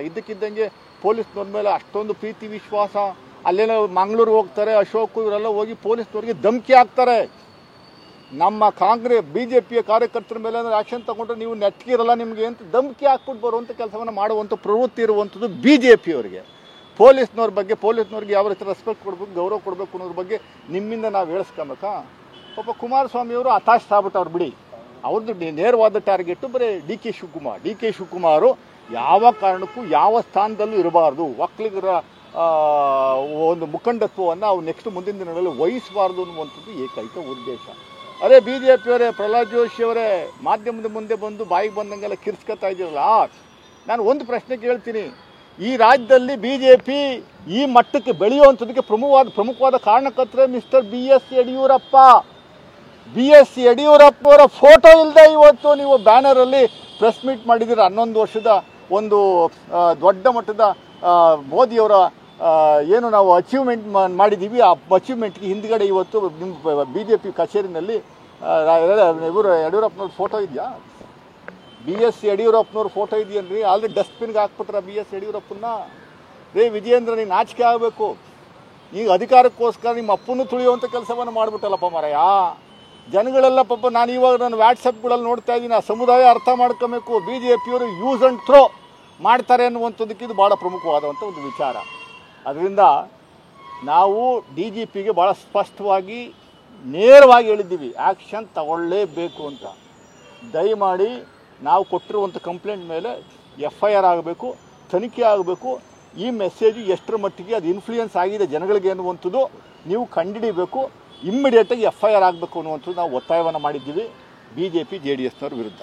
ಇದ್ದಕ್ಕಿದ್ದಂಗೆ ಪೊಲೀಸ್ನವ್ರ ಮೇಲೆ ಅಷ್ಟೊಂದು ಪ್ರೀತಿ ವಿಶ್ವಾಸ, ಅಲ್ಲೆಲ್ಲ ಮಂಗಳೂರು ಹೋಗ್ತಾರೆ, ಅಶೋಕ್ ಇವರೆಲ್ಲ ಹೋಗಿ ಪೊಲೀಸ್ನವ್ರಿಗೆ ಧಮಕಿ ಹಾಕ್ತಾರೆ. ನಮ್ಮ ಕಾಂಗ್ರೆಸ್ BJPಯ ಕಾರ್ಯಕರ್ತರ ಮೇಲೆ ಆ್ಯಕ್ಷನ್ ತಗೊಂಡ್ರೆ ನೀವು ನೆಟ್ಗಿರಲ್ಲ ನಿಮಗೆ ಅಂತ ಧಮಕಿ ಹಾಕ್ಬಿಟ್ಟು ಬರುವಂಥ ಕೆಲಸವನ್ನು ಮಾಡುವಂಥ ಪ್ರವೃತ್ತಿ ಇರುವಂಥದ್ದು BJPಯವರಿಗೆ. ಪೊಲೀಸ್ನವ್ರ ಬಗ್ಗೆ ಪೊಲೀಸ್ನವ್ರಿಗೆ ಯಾವ ರೀತಿ ರೆಸ್ಪೆಕ್ಟ್ ಕೊಡಬೇಕು, ಗೌರವ ಕೊಡಬೇಕು ಅನ್ನೋದ್ರ ಬಗ್ಗೆ ನಿಮ್ಮಿಂದ ನಾವು ಹೇಳಿಸ್ಕೊಬೇಕಾ? ಪಾಪ ಕುಮಾರಸ್ವಾಮಿಯವರು ಹತಾಶ ಆಗ್ಬಿಟ್ಟವ್ರು ಬಿಡಿ. ಅವ್ರದ್ದು ನೇರವಾದ ಟಾರ್ಗೆಟು ಬರೀ ಡಿ ಕೆ ಶಿವಕುಮಾರು ಯಾವ ಕಾರಣಕ್ಕೂ ಯಾವ ಸ್ಥಾನದಲ್ಲೂ ಇರಬಾರ್ದು, ಒಕ್ಕಲಿಗರ ಒಂದು ಮುಖಂಡತ್ವವನ್ನು ಅವ್ರು ನೆಕ್ಸ್ಟ್ ಮುಂದಿನ ದಿನಗಳಲ್ಲಿ ವಹಿಸಬಾರ್ದು ಅನ್ನುವಂಥದ್ದು ಏಕೈಕ ಉದ್ದೇಶ. ಅದೇ BJPಯವರೇ, ಪ್ರಹ್ಲಾದ್ ಜೋಶಿಯವರೇ ಮಾಧ್ಯಮದ ಮುಂದೆ ಬಂದು ಬಾಯಿಗೆ ಬಂದಂಗೆಲ್ಲ ಕಿರ್ಸ್ಕೊತಾ ಇದ್ದೀರಲ್ಲ, ನಾನು ಒಂದು ಪ್ರಶ್ನೆ ಕೇಳ್ತೀನಿ. ಈ ರಾಜ್ಯದಲ್ಲಿ BJP ಈ ಮಟ್ಟಕ್ಕೆ ಬೆಳೆಯುವಂಥದ್ದಕ್ಕೆ ಪ್ರಮುಖವಾದ ಕಾರಣಕರ್ತರೆ ಮಿಸ್ಟರ್ BS ಯಡಿಯೂರಪ್ಪ. BS ಯಡಿಯೂರಪ್ಪನವರ ಫೋಟೋ ಇಲ್ಲದೆ ಇವತ್ತು ನೀವು ಬ್ಯಾನರಲ್ಲಿ ಪ್ರೆಸ್ ಮೀಟ್ ಮಾಡಿದ್ದೀರ. 11 ವರ್ಷದ ಒಂದು ದೊಡ್ಡ ಮಟ್ಟದ ಮೋದಿಯವರ ಏನು ನಾವು ಅಚೀವ್ಮೆಂಟ್ ಮಾಡಿದ್ದೀವಿ, ಆ ಅಚೀವ್ಮೆಂಟ್ಗೆ ಹಿಂದ್ಗಡೆ ಇವತ್ತು ನಿಮ್ಮ BJP ಕಚೇರಿನಲ್ಲಿ ಇವರು ಯಡಿಯೂರಪ್ಪನವ್ರ ಫೋಟೋ ಇದೆಯಾ? BS ಯಡಿಯೂರಪ್ಪನವ್ರ ಫೋಟೋ ಇದೆಯನ್ರಿ? ಆಲ್ರೆಡಿ ಡಸ್ಟ್ಬಿನ್ಗೆ ಹಾಕ್ಬಿಟ್ರ BS ಯಡಿಯೂರಪ್ಪನ. ವಿಜಯೇಂದ್ರ ನೀನು ನಾಚಿಕೆ ಆಗಬೇಕು. ಈಗ ಅಧಿಕಾರಕ್ಕೋಸ್ಕರ ನಿಮ್ಮ ಅಪ್ಪನೂ ತುಳಿಯುವಂಥ ಕೆಲಸವನ್ನು ಮಾಡಿಬಿಟ್ಟಲ್ಲಪ್ಪ ಮಾರಾಯ. ಜನಗಳೆಲ್ಲ ಪಾಪ ನಾನು ಇವಾಗ ನಾನು ವ್ಯಾಟ್ಸಪ್ಗಳಲ್ಲಿ ನೋಡ್ತಾ ಇದ್ದೀನಿ, ಆ ಸಮುದಾಯ ಅರ್ಥ ಮಾಡ್ಕೊಬೇಕು. BJPಯವರು ಯೂಸ್ ಆ್ಯಂಡ್ ಥ್ರೋ ಮಾಡ್ತಾರೆ ಅನ್ನುವಂಥದ್ದಕ್ಕೆ ಇದು ಭಾಳ ಪ್ರಮುಖವಾದಂಥ ಒಂದು ವಿಚಾರ. ಅದರಿಂದ ನಾವು DGPಗೆ ಭಾಳ ಸ್ಪಷ್ಟವಾಗಿ ನೇರವಾಗಿ ಹೇಳಿದ್ದೀವಿ, ಆ್ಯಕ್ಷನ್ ತಗೊಳ್ಳೇಬೇಕು ಅಂತ. ದಯಮಾಡಿ ನಾವು ಕೊಟ್ಟಿರುವಂಥ ಕಂಪ್ಲೇಂಟ್ ಮೇಲೆ FIR ಆಗಬೇಕು, ತನಿಖೆ ಆಗಬೇಕು. ಈ ಮೆಸೇಜು ಎಷ್ಟರ ಮಟ್ಟಿಗೆ ಅದು ಇನ್ಫ್ಲೂಯೆನ್ಸ್ ಆಗಿದೆ ಜನಗಳಿಗೆ ಅನ್ನುವಂಥದ್ದು ನೀವು ಕಂಡುಹಿಡಿಬೇಕು. ಇಮ್ಮಿಡಿಯೇಟಾಗಿ FIR ಆಗಬೇಕು ಅನ್ನುವಂಥದ್ದು ನಾವು ಒತ್ತಾಯವನ್ನು ಮಾಡಿದ್ದೀವಿ BJP JDSನವ್ರ ವಿರುದ್ಧ.